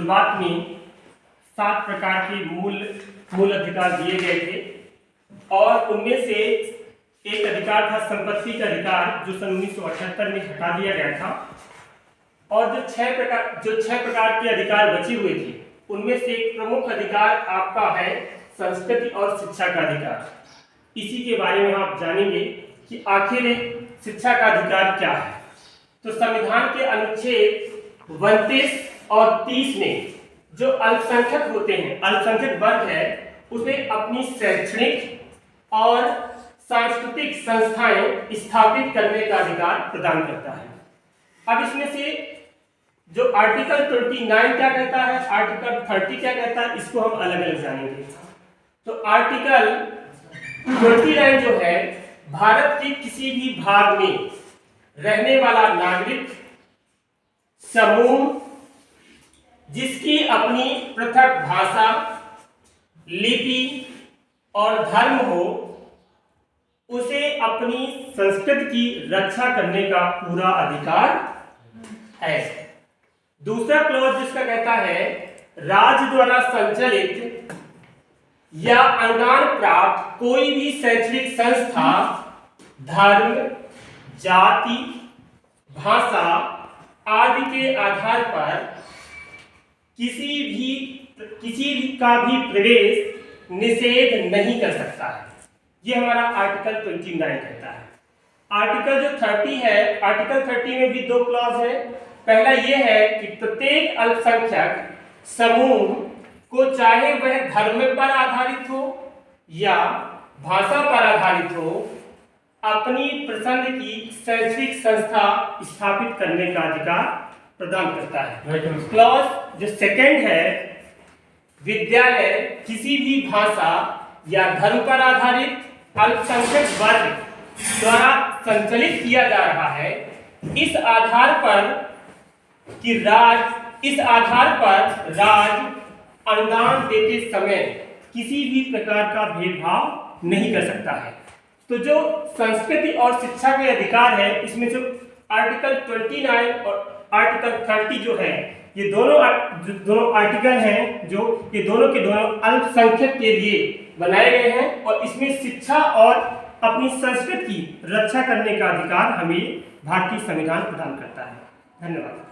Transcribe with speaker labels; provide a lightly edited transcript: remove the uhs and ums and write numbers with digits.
Speaker 1: शुरुआत में 7 प्रकार के मूल अधिकार दिए गए थे और उनमें से एक अधिकार था संपत्ति का अधिकार, जो सन 1978 में हटा दिया गया था। और जो छह प्रकार के अधिकार बचे हुए थे उनमें से एक प्रमुख अधिकार आपका है संस्कृति और शिक्षा का अधिकार। इसी के बारे में आप जानेंगे कि आखिर शिक्षा का अधिकार क्या है। तो संविधान के अनुच्छेद 32 और 30 में जो अल्पसंख्यक होते हैं, अल्पसंख्यक वर्ग है, उसे अपनी शैक्षणिक और सांस्कृतिक संस्थाएं स्थापित करने का अधिकार प्रदान करता है। अब इसमें से जो आर्टिकल 29 क्या कहता है, आर्टिकल 30 क्या कहता है, इसको हम अलग अलग जानेंगे। तो आर्टिकल 29 जो है, भारत के किसी भी भाग में रहने वाला नागरिक समूह जिसकी अपनी पृथक भाषा, लिपि और धर्म हो, उसे अपनी संस्कृति की रक्षा करने का पूरा अधिकार है। दूसरा क्लॉज जिसका कहता है राज्य द्वारा संचालित या अनुदान प्राप्त कोई भी शैक्षणिक संस्था धर्म, जाति, भाषा आदि के आधार पर किसी का भी प्रवेश निषेध नहीं कर सकता है। ये हमारा आर्टिकल 29 कहता है। आर्टिकल जो 30 है, आर्टिकल 30 में भी 2 क्लॉज है। पहला ये है कि प्रत्येक अल्पसंख्यक समूह को, चाहे वह धर्म पर आधारित हो या भाषा पर आधारित हो, अपनी पसंद की शैक्षणिक संस्था स्थापित करने का अधिकार प्रदान करता है। क्लॉज जो सेकंड है, विद्यालय किसी भी भाषा या धर्म पर आधारित अल्पसंख्यक वर्ग द्वारा संचालित किया जा रहा है, इस आधार पर राज्य अनुदान देते समय किसी भी प्रकार का भेदभाव नहीं कर सकता है। तो जो संस्कृति और शिक्षा के अधिकार है, इसमें जो आर्टिकल 29 और आर्टिकल 30 जो है, ये दोनों आर्टिकल हैं जो ये दोनों के दोनों अल्पसंख्यक के लिए बनाए गए हैं और इसमें शिक्षा और अपनी संस्कृति की रक्षा करने का अधिकार हमें भारतीय संविधान प्रदान करता है। धन्यवाद।